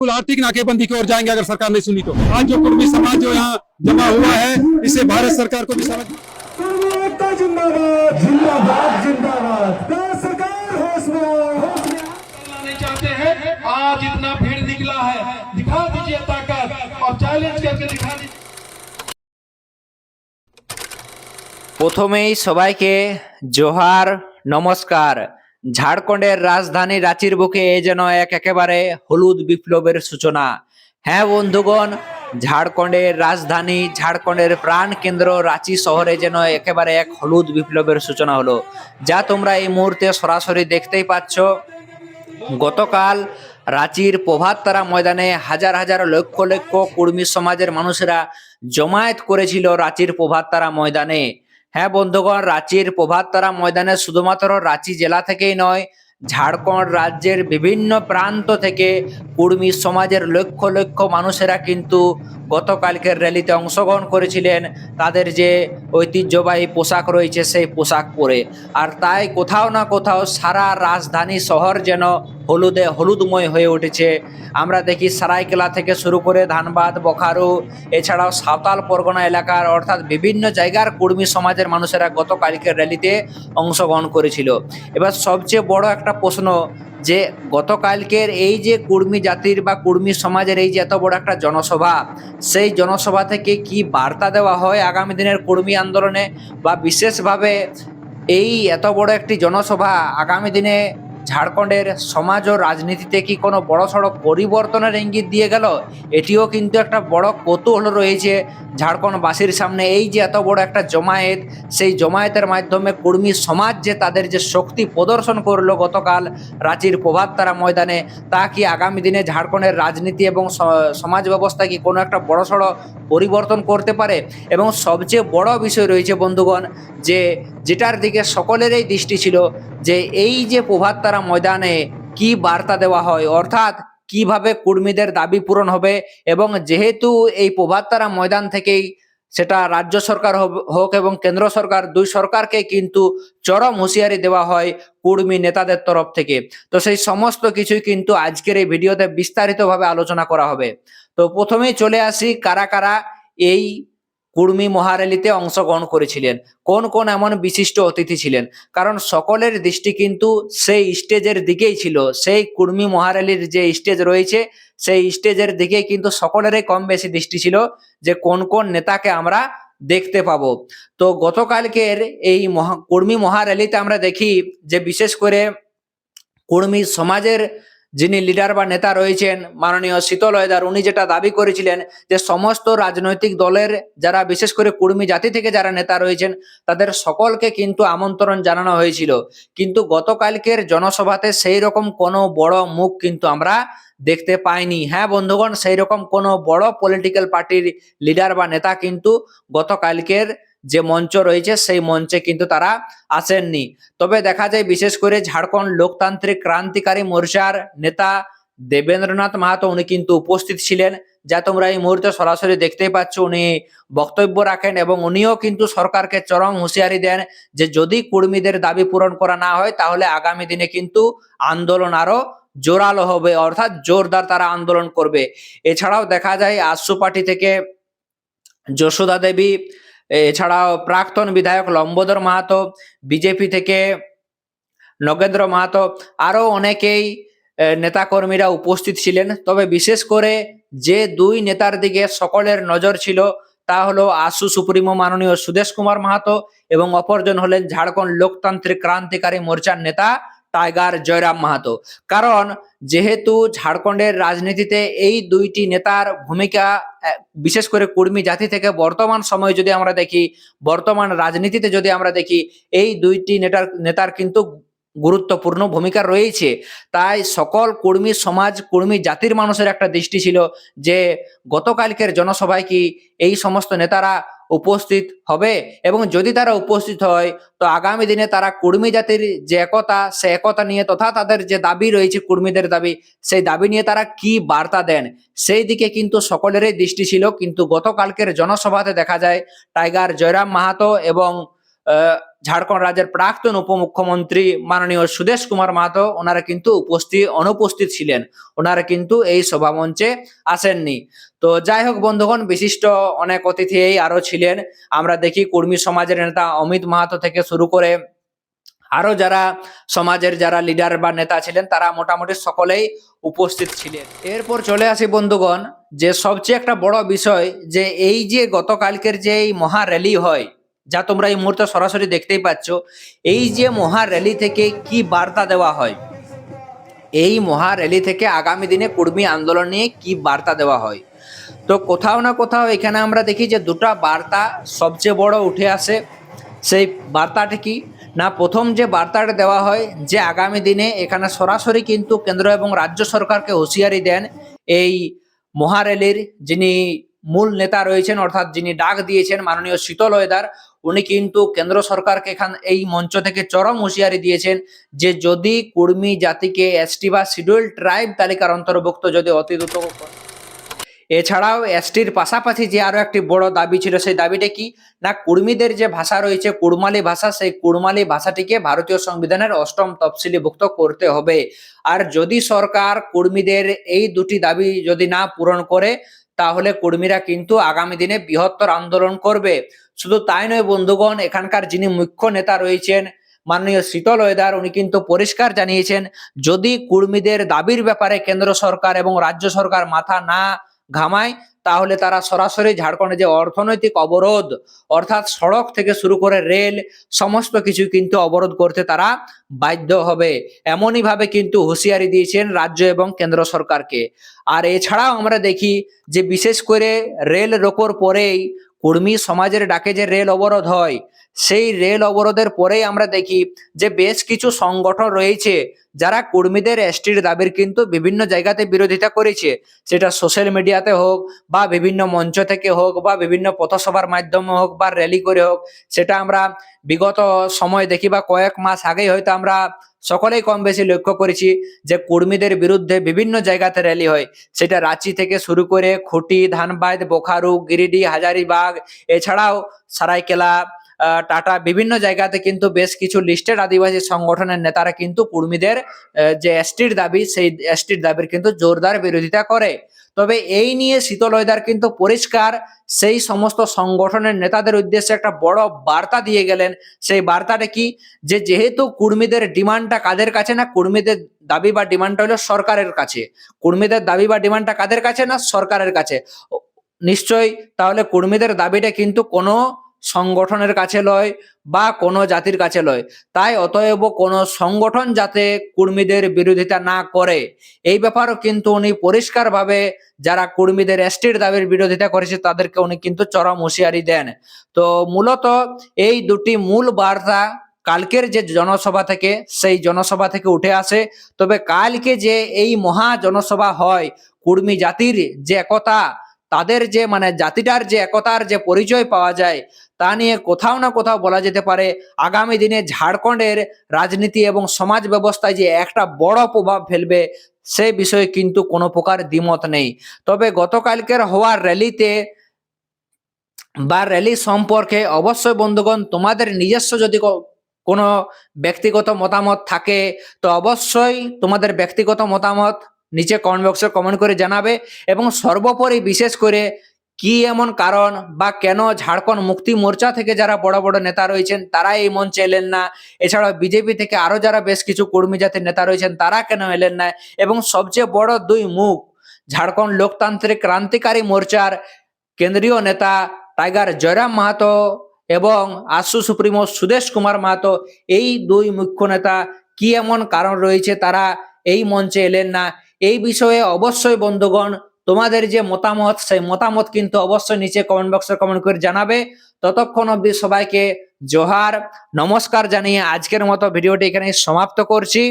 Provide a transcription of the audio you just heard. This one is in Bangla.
आर्थिक नाकेबंदी की ओर जाएंगे अगर सरकार नहीं सुनी तो। आज जो कुर्मी समाज जो यहाँ जमा हुआ है, इसे भारत सरकार को भी समझ। जिंदाबाद जिंदाबाद जिंदाबाद। सरकार होश में नहीं चाहते हैं। आज इतना भीड़ निकला है, दिखा दीजिए ताकत और चैलेंज करके दिखा दीजिए। প্রথমেই সবাইকে জোহার নমস্কার। ঝাড়খণ্ডের রাজধানী রাঁচির বুকে এ যেন একেবারে হলুদ বিপ্লবের সূচনা। হ্যাঁ বন্ধুগণ, ঝাড়খণ্ডের রাজধানী, ঝাড়খণ্ডের প্রাণ কেন্দ্র রাঁচি শহরে যেন একেবারে এক হলুদ বিপ্লবের সূচনা হলো, যা তোমরা এই মুহূর্তে সরাসরি দেখতেই পাচ্ছ। গতকাল রাঁচির প্রভাততারা ময়দানে হাজার হাজার লক্ষ লক্ষ কুর্মী সমাজের মানুষেরা জমায়েত করেছিল রাঁচির প্রভাততারা ময়দানে। হ্যাঁ বন্ধুগণ, রাঁচির প্রভাততারা ময়দানে শুধুমাত্র রাঁচি জেলা থেকেই নয়, ঝাড়খণ্ড রাজ্যের বিভিন্ন প্রান্ত থেকে কুর্মী সমাজের লক্ষ লক্ষ মানুষেরা কিন্তু গতকালকের র্যালিতে অংশগ্রহণ করেছিলেন তাদের যে ঐতিহ্যবাহী পোশাক রয়েছে সেই পোশাক পরে। আর তাই কোথাও না কোথাও সারা রাজধানী শহর যেন হলুদে হলুদময় হয়ে উঠেছে। আমরা দেখি সারাইকেলা থেকে শুরু করে ধানবাদ, বোকারো, এছাড়াও সাঁওতাল পরগনা এলাকার অর্থাৎ বিভিন্ন জায়গার কুর্মী সমাজের মানুষেরা গতকালকের র্যালিতে অংশগ্রহণ করেছিল। এবার সবচেয়ে বড় একটা প্রশ্ন, যে গতকালকের এই যে কুর্মী জাতির বা কুর্মী সমাজের এই যে এত বড় একটা জনসভা, সেই জনসভা থেকে কি বার্তা দেওয়া হয় আগামী দিনের কুর্মী আন্দোলনে, বা বিশেষভাবে এই এত বড় একটি জনসভা আগামী দিনে ঝাড়খণ্ডের সমাজ ও রাজনীতিতে কি কোনো বড়সড় পরিবর্তনের ইঙ্গিত দিয়ে গেল? এটিও কিন্তু একটা বড় কৌতূহল রয়েছে ঝাড়খণ্ডবাসীর সামনে। এই যে এত বড় একটা জমায়েত, সেই জমায়েতের মাধ্যমে কুর্মী সমাজ যে তাদের যে শক্তি প্রদর্শন করলো গতকাল রাঁচির প্রভাততারা ময়দানে, তা কি আগামী দিনে ঝাড়খণ্ডের রাজনীতি এবং সমাজ ব্যবস্থা কি কোনো একটা বড়সড় পরিবর্তন করতে পারে? এবং সবচেয়ে বড় বিষয় রয়েছে বন্ধুগণ, যেটার দিকে সকলেরই দৃষ্টি ছিল, যে এই যে প্রভাততারা ময়দানে কি বার্তা দেওয়া হয়, অর্থাৎ কিভাবে কুর্মীদের দাবি পূরণ হবে। এবং যেহেতু এই প্রভাততারা ময়দান থেকেই সেটা রাজ্য সরকার হোক এবং কেন্দ্র সরকার, দুই সরকারকে কিন্তু চরম হুঁশিয়ারি দেওয়া হয় কুর্মী নেতাদের তরফ থেকে। তো সেই সমস্ত কিছুই কিন্তু আজকের এই ভিডিওতে বিস্তারিতভাবে আলোচনা করা হবে। তো প্রথমেই চলে আসি, কারা কারা এই কুর্মী মহার্যালিতে অংশগ্রহণ করেছিলেন, কোন কোন এমন বিশিষ্ট অতিথি ছিলেন। কারণ সকলের দৃষ্টি কিন্তু সেই স্টেজের দিকেই ছিল, সেই কুর্মী মহার্যালির যে স্টেজ রয়েছে সেই স্টেজের দিকেই কিন্তু সকলেরই কম বেশি দৃষ্টি ছিল, যে কোন কোন নেতাকে আমরা দেখতে পাবো। তো গতকালকের এই কুর্মী মহার্যালিতে আমরা দেখি যে বিশেষ করে কুর্মী সমাজের যিনি লিডার বা নেতা রয়েছেন মাননীয় শীতল ওয়েদার, উনি যেটা দাবি করেছিলেন যে সমস্ত রাজনৈতিক দলের যারা বিশেষ করে কুর্মী জাতি থেকে যারা নেতা রয়েছেন তাদের সকলকে কিন্তু আমন্ত্রণ জানানো হয়েছিল, কিন্তু গতকালকের জনসভাতে সেই রকম কোনো বড় মুখ কিন্তু আমরা দেখতে পাইনি। হ্যাঁ বন্ধুগণ, সেই রকম কোনো বড় পলিটিক্যাল পার্টির লিডার বা নেতা কিন্তু গতকালকের যে মঞ্চ রয়েছে সেই মঞ্চে কিন্তু তারা আসেননি। তবে দেখা যায় বিশেষ করে ঝাড়খণ্ড লোকতান্ত্রিক ক্রান্তিকারী মোর্চার নেতা দেবেন্দ্রনাথ মাহাতো, উনি কিন্তু উপস্থিত ছিলেন, যা তোমরা এই মুহূর্তে সরাসরি দেখতেই পাচ্ছ। উনি বক্তব্য রাখেন এবং উনিও কিন্তু সরকারকে চরম হুঁশিয়ারি দেন যে যদি কুর্মীদের দাবি পূরণ করা না হয় তাহলে আগামী দিনে কিন্তু আন্দোলন আরো জোরালো হবে, অর্থাৎ জোরদার তারা আন্দোলন করবে। এছাড়াও দেখা যায় আশু পার্টি থেকে যশোদা দেবী, এছাড়াও প্রাক্তন বিধায়ক লম্বোদর মাহাতো, বিজেপি থেকে নগেন্দ্র মাহাতো, আরো অনেকেই নেতাকর্মীরা উপস্থিত ছিলেন। তবে বিশেষ করে যে দুই নেতার দিকে সকলের নজর ছিল তা হলো আশু সুপ্রিমো মাননীয় সুদেশ কুমার মাহাতো এবং অপরজন হলেন ঝাড়খণ্ড লোকতান্ত্রিক ক্রান্তিকারী মোর্চার নেতা টাইগার জয়রাম মাহাতো। কারণ যেহেতু ঝাড়খণ্ডের রাজনীতিতে এই দুইটি নেতার ভূমিকা, বিশেষ করে কুর্মী জাতি থেকে বর্তমান সময়ে যদি আমরা দেখি, বর্তমান রাজনীতিতে যদি আমরা দেখি, এই দুইটি নেতার কিন্তু গুরুত্বপূর্ণ ভূমিকা রয়েছে। তাই সকল কুর্মী সমাজ, কুর্মী জাতির মানুষের একটা দৃষ্টি ছিল যে গতকালকের জনসভায় কি এই সমস্ত নেতারা উপস্থিত হবে, এবং যদি তারা উপস্থিত হয় তো আগামী দিনে তারা কুর্মী জাতির যে একতা, সে একতা নিয়ে তথা তাদের যে দাবি রয়েছে কুর্মীদের দাবি, সেই দাবি নিয়ে তারা কি বার্তা দেন সেই দিকে কিন্তু সকলেরই দৃষ্টি ছিল। কিন্তু গতকালকের জনসভাতে দেখা যায় টাইগার জয়রাম মাহাতো এবং ঝাড়খণ্ড রাজ্যের প্রাক্তন উপমুখ্যমন্ত্রী মাননীয় সুদেশ কুমার মাহাতো ওনারা কিন্তু অনুপস্থিত ছিলেন, ওনারা কিন্তু এই সভা মঞ্চে আসেননি। তো যাই হোক বন্ধুগণ, বিশিষ্ট অনেক অতিথি আরো ছিলেন। আমরা দেখি কর্মী সমাজের নেতা অমিত মাহাতো থেকে শুরু করে আরো যারা সমাজের যারা লিডার বা নেতা ছিলেন তারা মোটামুটি সকলেই উপস্থিত ছিলেন। এরপর চলে আসি বন্ধুগণ, যে সবচেয়ে একটা বড় বিষয়, যে এই যে গতকালকের যে এই মহা র্যালি হয়, যা তোমরা এই মুহূর্তে সরাসরি দেখতেই পাচ্ছ, এই যে মহা র্যালি থেকে কি বার্তা দেওয়া হয়, এই মহা র্যালি থেকে আগামী দিনে কর্মী আন্দোলন নিয়ে কি বার্তা দেওয়া হয়। তো কোথাও না কোথাও এখানে আমরা দেখি যে দুটা বার্তা সবচেয়ে বড় উঠে আসে। সেই বার্তাটি কি না, প্রথম যে বার্তাটা দেওয়া হয় যে আগামী দিনে এখানে সরাসরি কিন্তু কেন্দ্র এবং রাজ্য সরকারকে হুঁশিয়ারি দেন এই মহারেলির যিনি মূল নেতা রয়েছেন, অর্থাৎ যিনি ডাক দিয়েছেন মাননীয় শীতল ওয়েদার, উনি কিন্তু কেন্দ্র সরকারকে এই মঞ্চ থেকে চরম হুঁশিয়ারি দিয়েছেন যে যদি কর্মী জাতিকে এসটি বা শিডিউল ট্রাইব তালিকার অন্তর্ভুক্ত যদি অতি দ্রুত, এছাড়াও এসটির পাশাপাশি যে আরো একটি বড় দাবি ছিল, সেই দাবিটা কি না, কর্মীদের যে ভাষা রয়েছে কুড়মালি ভাষা, সেই কুড়মালি ভাষাটিকে ভারতীয় সংবিধানের 8ম তফসিলিভুক্ত করতে হবে। আর যদি সরকার কর্মীদের এই দুটি দাবি যদি না পূরণ করে, তাহলে কর্মীরা কিন্তু আগামী দিনে বৃহত্তর আন্দোলন করবে। শুধু তাই নয় বন্ধুগণ, এখানকার যিনি মুখ্য নেতা রয়েছেন মাননীয় শীতল ওয়েদার, উনি কিন্তু পরিষ্কার জানিয়েছেন যদি কর্মীদের দাবির ব্যাপারে কেন্দ্র সরকার এবং রাজ্য সরকার মাথা না ঘামায়, তাহলে তারা সরাসরি ঝাড়খণ্ডে যে অর্থনৈতিক অবরোধ, অর্থাৎ সড়ক থেকে শুরু করে রেল সমস্ত কিছু কিন্তু অবরোধ করতে তারা বাধ্য হবে। এমনই ভাবে কিন্তু হুঁশিয়ারি দিয়েছেন রাজ্য এবং কেন্দ্র সরকারকে। আর এছাড়াও আমরা দেখি যে বিশেষ করে রেল রোকোর পরেই কর্মী সমাজের ডাকে যে রেল অবরোধ হয়, সেই রেল অবরোধের পরেই আমরা দেখি যে বেশ কিছু সংগঠন রয়েছে যারা কর্মীদের এসটির দাবির কিন্তু বিভিন্ন জায়গাতে বিরোধিতা করেছে, সেটা সোশ্যাল মিডিয়াতে হোক বা বিভিন্ন মঞ্চ থেকে হোক বা বিভিন্ন পথসভার মাধ্যমে হোক বা র্যালি করে হোক। সেটা আমরা বিগত সময় দেখি বা কয়েক মাস আগেই হয়তো আমরা সকলেই কম বেশি লক্ষ্য করেছি যে কর্মীদের বিরুদ্ধে বিভিন্ন জায়গাতে র্যালি হয়, সেটা রাঁচি থেকে শুরু করে খুঁটি, ধানবাদ, বোকারো, গিরিডি, হাজারিবাগ, এছাড়াও সারাইকেলা, টাটা, বিভিন্ন জায়গাতে কিন্তু বেশ কিছু লিস্টেড আদিবাসী সংগঠনের নেতারা কিন্তু কর্মীদের যে এসটির দাবি, সেই এসটির দাবির কিন্তু জোরদার বিরোধিতা করে। তবে এই নিয়ে শীতল ওয়েদার কিন্তু পরিষ্কার সেই সমস্ত সংগঠনের নেতাদের উদ্দেশ্যে একটা বড় বার্তা দিয়ে গেলেন। সেই বার্তাটা কি, যে যেহেতু কর্মীদের ডিমান্ডটা কাদের কাছে না, কর্মীদের দাবি বা ডিমান্ডটা হলো সরকারের কাছে, কর্মীদের দাবি বা ডিমান্ডটা কাদের কাছে না, সরকারের কাছে। নিশ্চয়ই তাহলে কর্মীদের দাবিটা কিন্তু কোনো সংগঠনের কাছে লয় বা কোনো জাতির কাছে লয়। তাই অতএব কোনো সংগঠন যাতে কর্মীদের বিরোধিতা না করে, এই ব্যাপারও কিন্তু উনি পরিষ্কারভাবে যারা কর্মীদের এসটির দাবির বিরোধিতা করেছে তাদেরকে উনি কিন্তু চরম হুঁশিয়ারি দেন। তো মূলত এই দুটি মূল বার্তা কালকের যে জনসভা থেকে, সেই জনসভা থেকে উঠে আসে। তবে কালকে যে এই মহা জনসভা হয়, কর্মী জাতির যে একতা, তাদের যে জাতিটার যে একতার যে পরিচয় পাওয়া যায়, তা নিয়ে কোথাও না কোথাও বলা যেতে পারে আগামী দিনে ঝাড়খণ্ডের রাজনীতি এবং সমাজ ব্যবস্থায় যে একটা বড় প্রভাব ফেলবে, সে বিষয়ে কিন্তু কোনো প্রকার দ্বিমত নেই। তবে গতকালকের হওয়ার র্যালিতে বা র্যালি সম্পর্কে অবশ্যই বন্ধুগণ তোমাদের নিজস্ব যদি কোনো ব্যক্তিগত মতামত থাকে, তো অবশ্যই তোমাদের ব্যক্তিগত মতামত নিচে কমেন্ট বক্সে কমেন্ট করে জানাবে। এবং সর্বোপরি বিশেষ করে কি এমন কারণ বা কেন ঝাড়খণ্ড মুক্তি মোর্চা থেকে যারা বড় বড় নেতা রয়েছেন তারা এই মঞ্চে এলেন না, এছাড়াও বিজেপি থেকে আরো যারা বেশ কিছু কর্মী জাতির নেতা রয়েছেন তারা কেন এলেন না, এবং সবচেয়ে বড় দুই মুখ ঝাড়খণ্ড লোকতান্ত্রিক ক্রান্তিকারী মোর্চার কেন্দ্রীয় নেতা টাইগার জয়রাম মাহাতো এবং আসু সুপ্রিমো সুদেশ কুমার মাহাতো, এই দুই মুখ্য নেতা কি এমন কারণ রয়েছে তারা এই মঞ্চে এলেন না, এই বিষয়ে অবশ্যই বন্ধুগণ তোমাদের যে মতামত, সেই মতামত কিন্তু অবশ্যই নিচে কমেন্ট বক্সে কমেন্ট করে জানাবে। ততক্ষণ অবধি সবাইকে জোহার, নমস্কার জানিয়ে আজকের মতো ভিডিওটি এখানে সমাপ্ত করছি।